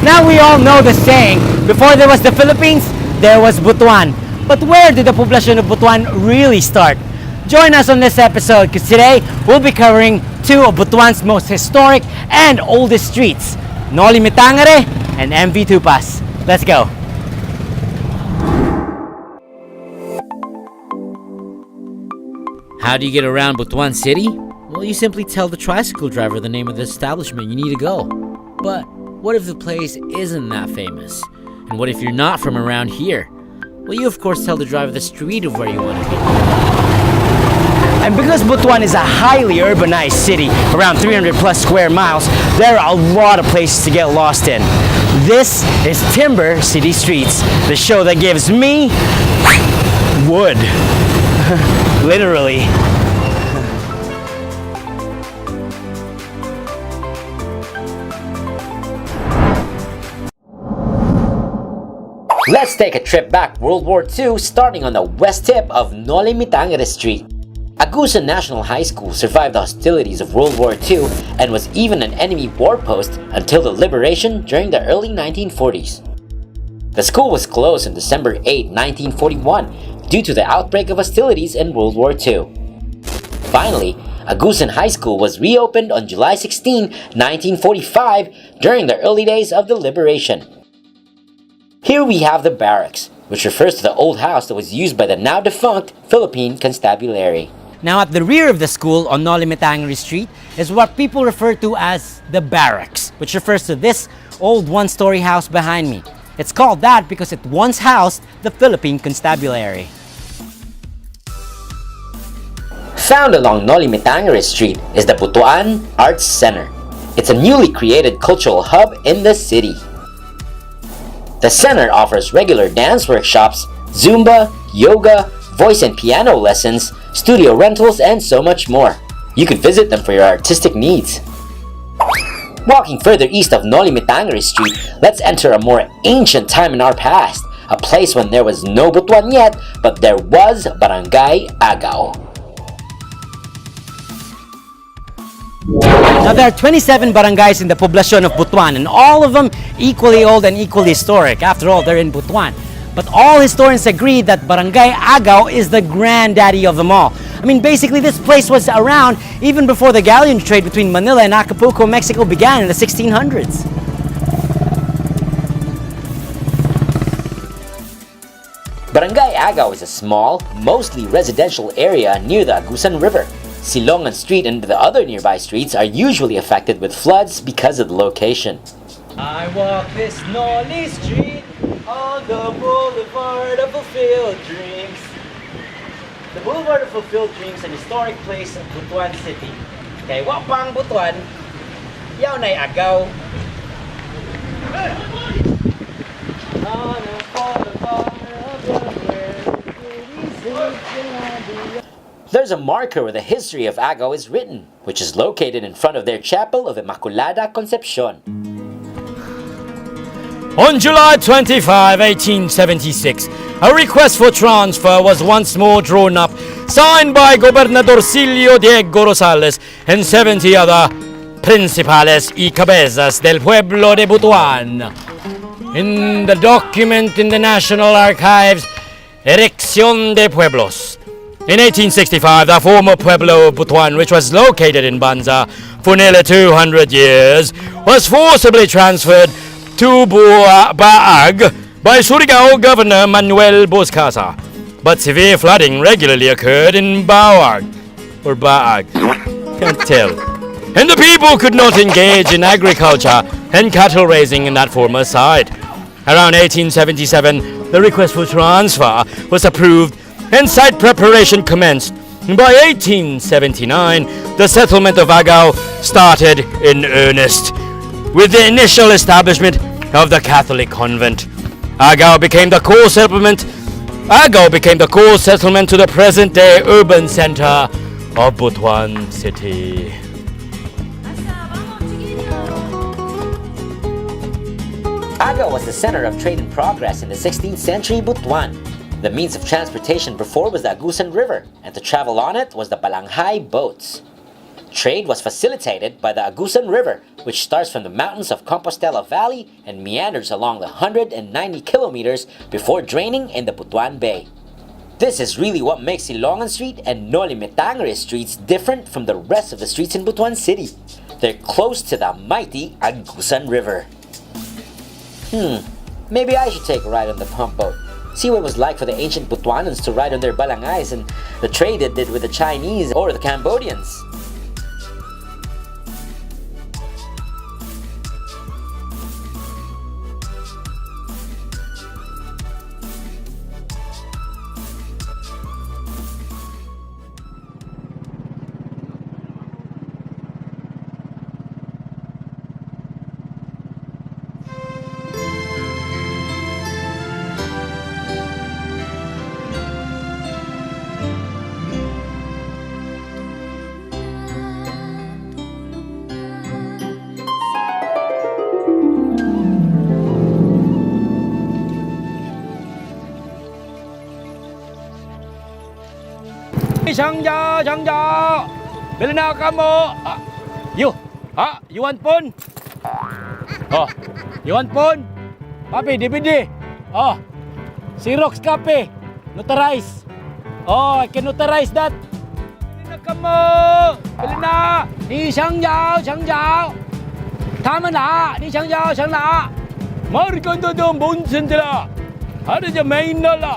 Now we all know the saying, before there was the Philippines, there was Butuan. But where did the poblacion of Butuan really start? Join us on this episode because today we'll be covering two of Butuan's most historic and oldest streets, Noli Tangere and MV Tupaz. Let's go. How do you get around Butuan City? Well, you simply tell the tricycle driver the name of the establishment you need to go. But what if the place isn't that famous? And what if you're not from around here? Well, you of course tell the driver the street of where you want to be. And because Butuan is a highly urbanized city, around 300 plus square miles, there are a lot of places to get lost in. This is Timber City Streets, the show that gives me wood. Literally. Let's take a trip back World War II, starting on the west tip of Noli Tangere Street. Agusan National High School survived the hostilities of World War II and was even an enemy war post until the liberation during the early 1940s. The school was closed on December 8, 1941 due to the outbreak of hostilities in World War II. Finally, Agusan High School was reopened on July 16, 1945 during the early days of the liberation. Here we have the barracks, which refers to the old house that was used by the now defunct Philippine Constabulary. Now at the rear of the school on Noli Tangere Street is what people refer to as the barracks, which refers to this old one-story house behind me. It's called that because it once housed the Philippine Constabulary. Found along Noli Tangere Street is the Butuan Arts Center. It's a newly created cultural hub in the city. The center offers regular dance workshops, Zumba, yoga, voice and piano lessons, studio rentals, and so much more. You could visit them for your artistic needs. Walking further east of Noli Tangere Street, let's enter a more ancient time in our past, a place when there was no Butuan yet, but there was Barangay Agao. Now there are 27 barangays in the poblacion of Butuan, and all of them equally old and equally historic. After all, they're in Butuan. But all historians agree that Barangay Agao is the granddaddy of them all. I mean, basically this place was around even before the galleon trade between Manila and Acapulco, Mexico began in the 1600s. Barangay Agao is a small, mostly residential area near the Agusan River. Silongan Street and the other nearby streets are usually affected with floods because of the location. I walk this Noli Street on the Boulevard of Fulfilled Dreams. The Boulevard of Fulfilled Dreams is an historic place of Butuan City. Kay wapang Butuan, yaw na'y Agaw. On the Boulevard of the World. There's a marker where the history of Agao is written, which is located in front of their chapel of Immaculada Concepcion. On July 25, 1876, a request for transfer was once more drawn up, signed by Gobernador Silio Diego Rosales and 70 other principales y cabezas del pueblo de Butuan. In the document in the National Archives, Erección de Pueblos. In 1865, the former pueblo of Butuan, which was located in Banza for nearly 200 years, was forcibly transferred to Baag by Surigao Governor Manuel Boscasa. But severe flooding regularly occurred in Baag, can't tell. And the people could not engage in agriculture and cattle raising in that former site. Around 1877, the request for transfer was approved and site preparation commenced. By 1879, the settlement of Agao started in earnest, with the initial establishment of the Catholic convent. Agao became the core settlement to the present-day urban center of Butuan City. Agao was the center of trade and progress in the 16th century Butuan. The means of transportation before was the Agusan River, and to travel on it was the balanghay boats. Trade was facilitated by the Agusan River, which starts from the mountains of Compostela Valley and meanders along the 190 kilometers before draining in the Butuan Bay. This is really what makes Silongan Street and Noli streets different from the rest of the streets in Butuan City. They're close to the mighty Agusan River. Maybe I should take a ride on the pump boat. See what it was like for the ancient Butuanans to ride on their balangays and the trade they did with the Chinese or the Cambodians. Sangja, bili na kamu. You want phone? You want phone? Papi, DVD. Xerox copy, notarize. I can notarize that. Bili na kamu, bili na. Ni Sangja. Tama na, ni Sangja. Mari ka doon, bunsin sila. Ada je main na la.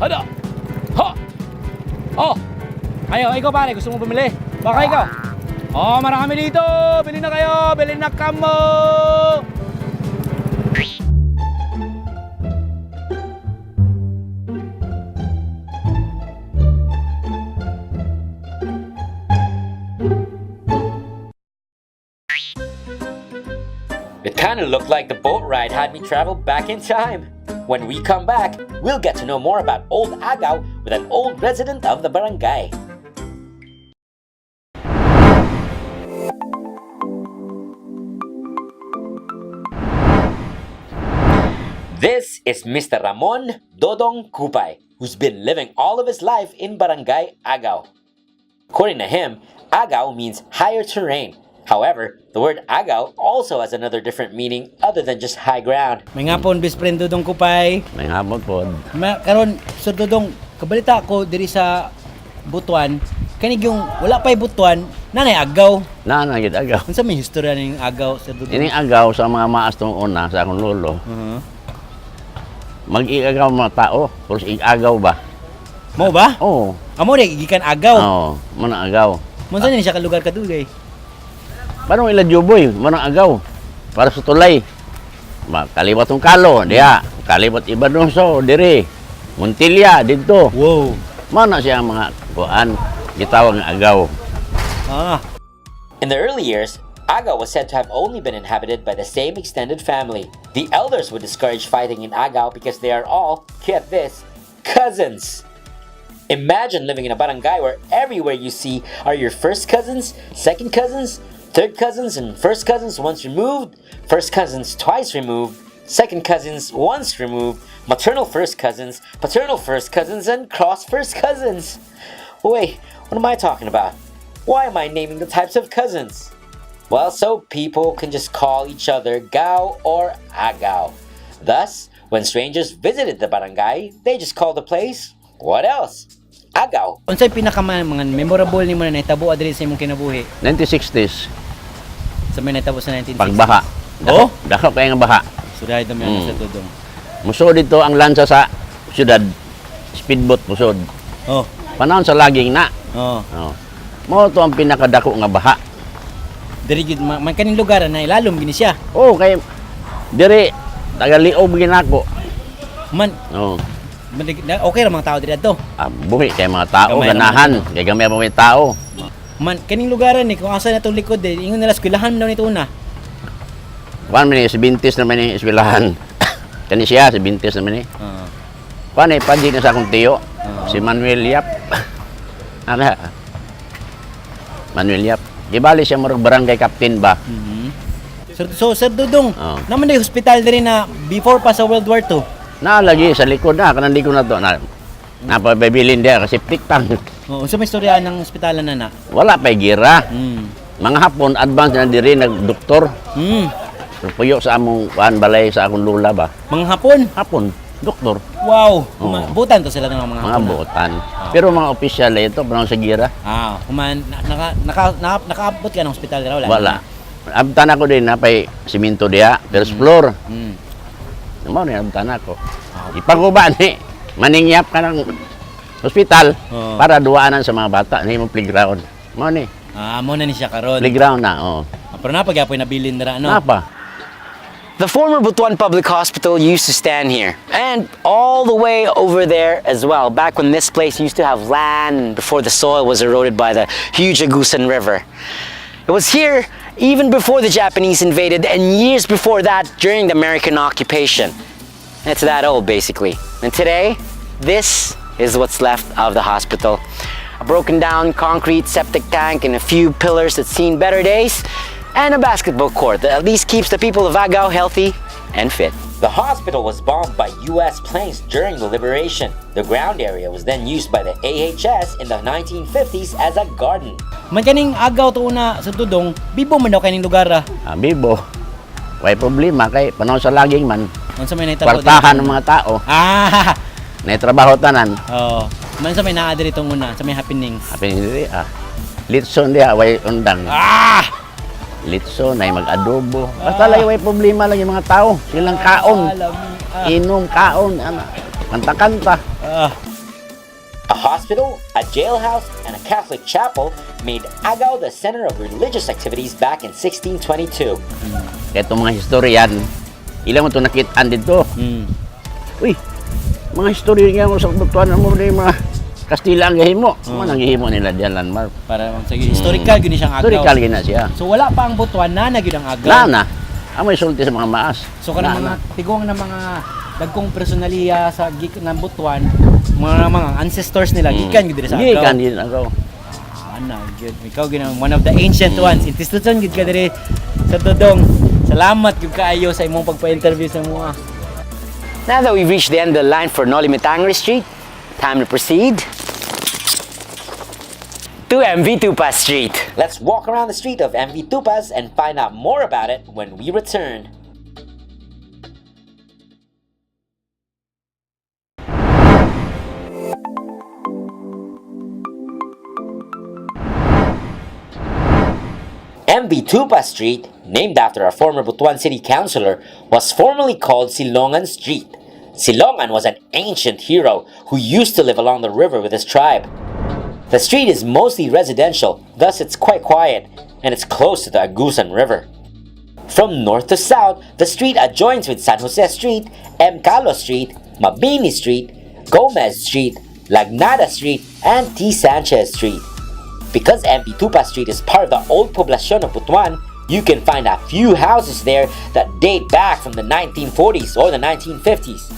Ada. Ikaw pare, gusto mo bumili? Baka ikaw? Marami dito! Bili na kayo! Bili na kamo! It kinda looked like the boat ride had me travel back in time. When we come back, we'll get to know more about Old Agaw with an old resident of the barangay. This is Mr. Ramon Dodong Kupay, who's been living all of his life in Barangay Agaw. According to him, Agaw means higher terrain. However, the word Agaw also has another different meaning other than just high ground. May ngapon, best friend Dodong Kupay. May hapon po. Karon, Sir Dodong, kabalita ko diri sa Butuan, kanig yung wala pa'y Butuan, nanay Agaw. Nanagid agaw. Ano sa may historya ng Agaw, Sir Dodong? Ining agaw sa mga maas tong una sa akong lolo. Mag-iagaw mga tao, tapos igagaw ba? Mo ba? Oo. Amo rin, gikan Agaw. Oo, manang agaw. Mo saan siya ka lugar kadugay? Parang ila juboy, manang agaw. Para sa tulay. Kalibat tong kalo, diya. Kalibat iba doon so, diri. Muntilya, dito. Wow. Mana siya ang mga kuan, gitawag nga agaw. In the early years, Agaw was said to have only been inhabited by the same extended family. The elders would discourage fighting in Agaw because they are all, get this, cousins. Imagine living in a barangay where everywhere you see are your first cousins, second cousins, third cousins, and first cousins once removed, first cousins twice removed, second cousins once removed, maternal first cousins, paternal first cousins, and cross first cousins. Wait, what am I talking about? Why am I naming the types of cousins? Well, so people can just call each other Gaw or Agaw. Thus, when strangers visited the barangay, they just called the place, what else? Agaw. Unsay mga memorable ni mo na naitabo adiri sa imong kinabuhi? 1960s, Sa may naitabo sa 1960s? pagbaha. Dako kaya nga baha. Suday dami ang sa Dodong. Musod dito ang lansa sa syudad. Speedboat musod. Panahon sa laging na. Mo to ang pinakadako nga baha. Diri gid man kaning lugar na ilalom gini siya. Kay diri tagaliob ginako. Man, okay ra mga tao diri adto. Buhi kay mga tao Gamay ganahan, kay gamay pa may tao. Man, kaning lugaran ni kung asa na tong likod ingon nila eskwelahan daw nito una. Kuan man ni 70s naman ni eskwelahan. Kani siya 70s naman ni. Kuan ay padji na sa akong tiyo. Si Manuel Yap. Manuel Yap. Gibali siya marag barangay captain ba? So, Sir Dodong, naman na hospital diri na before pa sa World War II. Naalagi sa likod na, kanang likod na to. Napabilin dia kasi tiktan. Oo, sa may istorya ng ospitalan na na. Wala pa gira. Mm. Mga hapon advance na diri nagdoktor. Mm. Puyo sa among balay sa akong lula ba. Mga hapon. Hapon, doktor. Wow. Oo. Butan to sila ng mga Mga hapon. buotan. Pero mga opisyal ito panahon sa gira. Nakaabot ka ng ospital raw Wala. Abtan ako din na pay simento diha, first floor. Mm. Mo ni abtan ako. Ipanguba ni maningyap ka ng ospital para duaanan sa mga bata ni mo playground. Mo ni Mo na ni siya karon. playground na oh. Pero napagyapoy na bilin dira no. Apa? The former Butuan Public Hospital used to stand here, and all the way over there as well, back when this place used to have land before the soil was eroded by the huge Agusan River. It was here even before the Japanese invaded, and years before that during the American occupation. It's that old, basically. And today, this is what's left of the hospital. A broken down concrete septic tank and a few pillars that's seen better days, and a basketball court that at least keeps the people of Agao healthy and fit. The hospital was bombed by US planes during the liberation. The ground area was then used by the AHS in the 1950s as a garden. Man kaning agaw to una sa tudong, bibo man daw kaning lugar ah. Bibo. Way problema kay panahon sa laging man. Unsa may naitabo Kwartahan ng mga tao. Nay trabaho tanan. Oo. Man sa may naa diri tong una, sa may happenings. Apin diri Litson diha way undang. Litson ay mag-adobo. Basta lay way problema lang yung mga tao. Silang kaon. Inom kaon kanta-kanta. A hospital, a jailhouse, and a Catholic chapel made Agao the center of religious activities back in 1622. Kaya itong mga historian, ilang mo ito nakitaan dito. Uy, mga historian nga mo sa Butuan mo na yung mga Kastila ang gihimo. Ano ang gihimo nila diyan landmark? Para sige, historical gyud siyang agaw. Historical gina siya. So wala pa ang Butuan na gyud ang agaw. Na. Amoy sulti sa mga maas. So kanang mga tigong na mga dagkong personalya sa ng Butuan, mga ancestors nila gikan gyud diri sa agaw. Gikan din agaw. Ana gyud, ikaw gyud one of the ancient ones. Institution gyud ka diri sa Tudong. Salamat gyud kaayo sa imong pagpa-interview sa mga. Now that we've reached the end of the line for Noli Tangere Street, time to proceed to MV Tupaz Street. Let's walk around the street of MV Tupaz and find out more about it when we return. MV Tupaz Street, named after a former Butuan city councilor, was formerly called Silongan Street. Silongan was an ancient hero who used to live along the river with his tribe. The street is mostly residential, thus it's quite quiet, and it's close to the Agusan River. From north to south, the street adjoins with San Jose Street, M. Carlos Street, Mabini Street, Gomez Street, Lagnada Street, and T. Sanchez Street. Because MV Tupaz Street is part of the old poblacion of Butuan, you can find a few houses there that date back from the 1940s or the 1950s.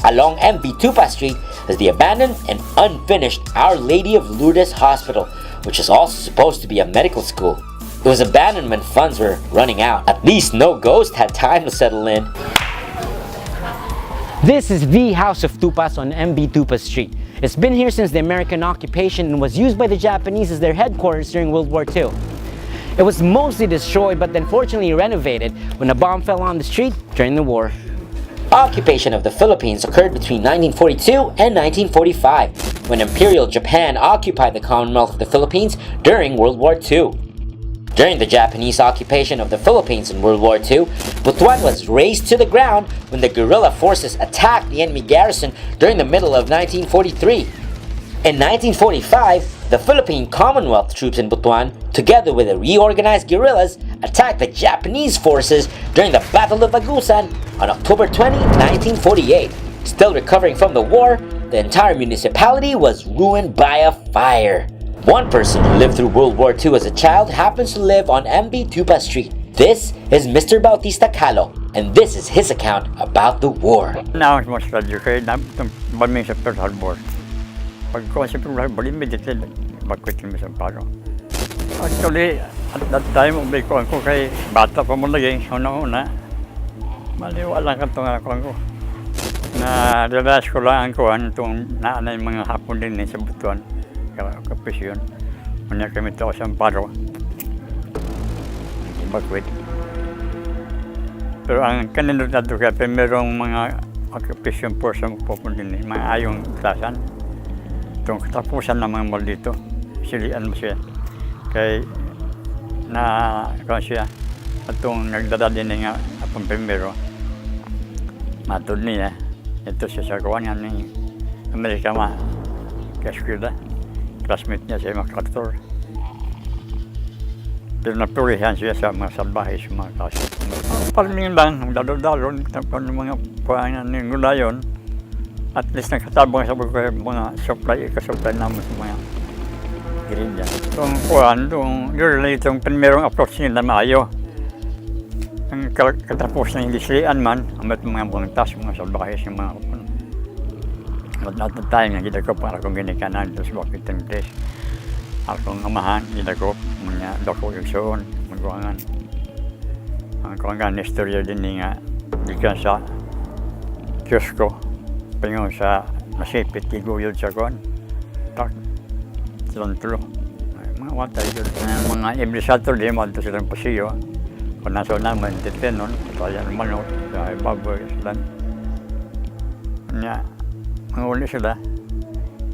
Along MV Tupaz Street is the abandoned and unfinished Our Lady of Lourdes Hospital, which is also supposed to be a medical school. It was abandoned when funds were running out. At least no ghost had time to settle in. This is the House of Tupaz on MV Tupaz Street. It's been here since the American occupation and was used by the Japanese as their headquarters during World War II. It was mostly destroyed but then fortunately renovated when a bomb fell on the street during the war. Occupation of the Philippines occurred between 1942 and 1945, when Imperial Japan occupied the Commonwealth of the Philippines during World War II. During the Japanese occupation of the Philippines in World War II, Butuan was razed to the ground when the guerrilla forces attacked the enemy garrison during the middle of 1943. In 1945, the Philippine Commonwealth troops in Butuan, together with the reorganized guerrillas, attacked the Japanese forces during the Battle of Agusan on October 20, 1948. Still recovering from the war, the entire municipality was ruined by a fire. One person who lived through World War II as a child happens to live on MV Tupaz Street. This is Mr. Bautista Calo, and this is his account about the war. Now it's much better kaya bombing sa Pearl Harbor. Pag ko sa Pearl Harbor, immediately mag-quit kami sa paro. Actually, at that time, may kuhan ko kay bata pa mo lagi, una-una. Maliwala ka ito nga kuhan ko. Na-realize ko lang ang kuhan itong naanay mga hapon din sa Butuan, kapisyon. Kanya kami ito sa Amparo, Ibakwit. Pero ang kanino na ito kaya merong mga occupation po sa magpupun din, mga ayong klasan. Itong katapusan ng mga mal dito, silian mo siya. Kaya kung siya, itong nagdada din nga apong primero, matod niya, ito siya sa kawangan ng Amerika ka-eskwela. Classmate niya sa MacArthur. Pero napurihan siya sa mga salbahe, sa mga kaso. Palming lang, dalo-dalo, ng mga puwangan ng gulayon. At least nakatabang sa mga supply, ika-supply namin sa mga girilya. Itong puwan, usually itong primerong approach nila maayo. Ang katapos ng Ilislian man, amat mga buntas, mga salbahe, sa mga kapon. At natin tayo nga, gila ko para kung ginikanan ito sa bakit ng place. Akong amahan, gila ko, mga dako yung soon, magwangan. Ang kuwangan, istorya din nga, gikan sa Kiyosko, pingon sa nasipit, iguyod sa kuwan. Tak, silang tulo. Mga watay yun. Mga every Saturday, mga silang pasiyo. Kung nasa naman, titenon, kaya naman sa ibaboy sila. Kanya, manguli sila.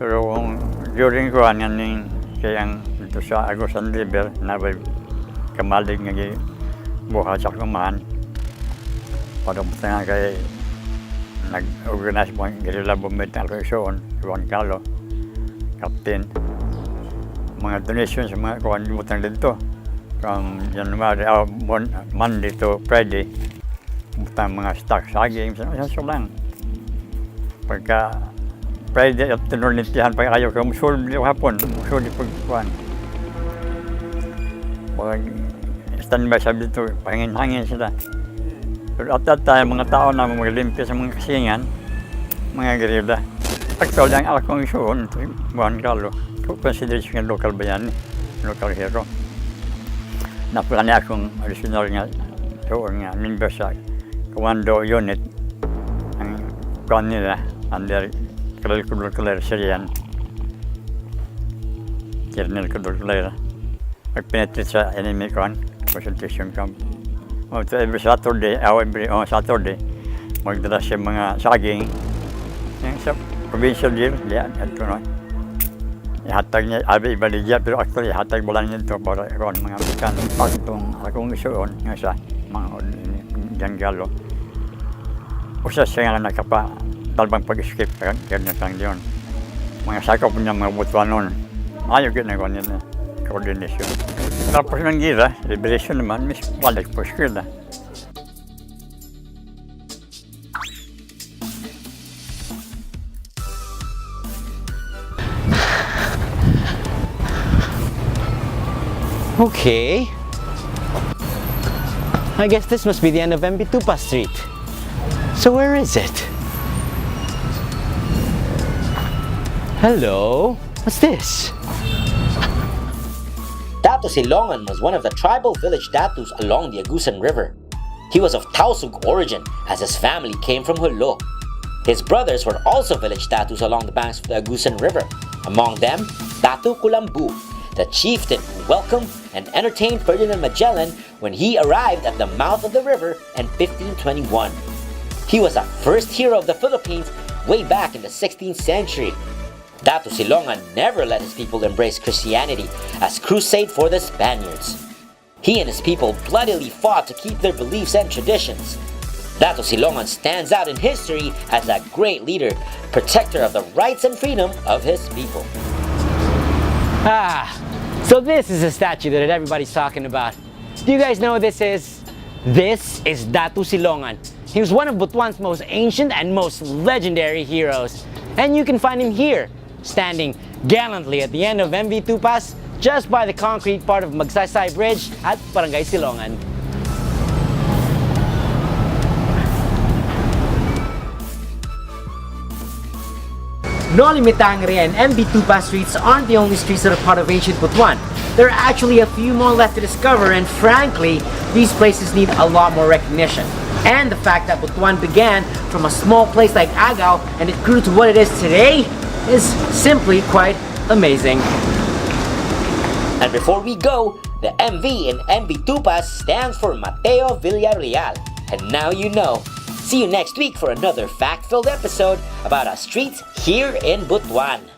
Pero kung during ko, yan kayang dito sa Agusan River, na may kamalig nga buha sa kumahan. Para mo nga kay nag-organize mo ang guerrilla movement ng Alcoyson, Juan Carlo, Captain. Mga donations sa mga kuhan butang dito. From January, Monday to Friday, butang mga stock saging, so lang. Pagka Friday afternoon, nintihan pa kayo, kung musul hapon, musul pagkuhan. Pag standby sabi dito, pahingin-hangin sila. Pero at that time, mga tao na maglimpia sa mga kasingan, mga guerrilla. Actually, ang akong isuon, Juan Carlo, considered siya local bayani, local hero. Napulani akong original nga doon nga member sa commando unit ang kuhan nila under Colonel Syrian Colonel Colonel magpenetrate sa enemy kuhan concentration camp. So every Saturday, Saturday magdala siya mga saging yung sa provincial jail diyan at kuno. Ihatag niya, ibaligya, pero actually ihatag mo lang nito para mga Amerikan. Pag itong akong isuon, nga sa mga Janggalo, usa siya nga nakapa-talbang pag-escape, kaya lang yun. Mga sakop niya, mga Butuan nun, ayaw ginagawa nila, coordination. Tapos ng gira, liberation naman, mis balik po eskwela. Okay. I guess this must be the end of Tupaz Street. So where is it? Hello? What's this? Datu Silongan was one of the tribal village datus along the Agusan River. He was of Tausug origin, as his family came from Hulo. His brothers were also village datus along the banks of the Agusan River. Among them, Datu Kulambu, the chieftain who welcomed and entertained Ferdinand Magellan when he arrived at the mouth of the river in 1521. He was the first hero of the Philippines way back in the 16th century. Datu Silongan never let his people embrace Christianity as crusade for the Spaniards. He and his people bloodily fought to keep their beliefs and traditions. Datu Silongan stands out in history as a great leader, protector of the rights and freedom of his people. So this is a statue that everybody's talking about. Do you guys know what this is? This is Datu Silongan. He was one of Butuan's most ancient and most legendary heroes. And you can find him here, standing gallantly at the end of Tupaz, just by the concrete part of Magsaysay Bridge at Barangay Silongan. Noli, Tangere, and Tupaz streets aren't the only streets that are part of ancient Butuan. there are actually a few more left to discover, and frankly, these places need a lot more recognition. And the fact that Butuan began from a small place like Agaw and it grew to what it is today is simply quite amazing. And before we go, the MV in MV Tupaz stands for Mateo Villarreal. And now you know. See you next week for another fact-filled episode about our streets here in Butuan.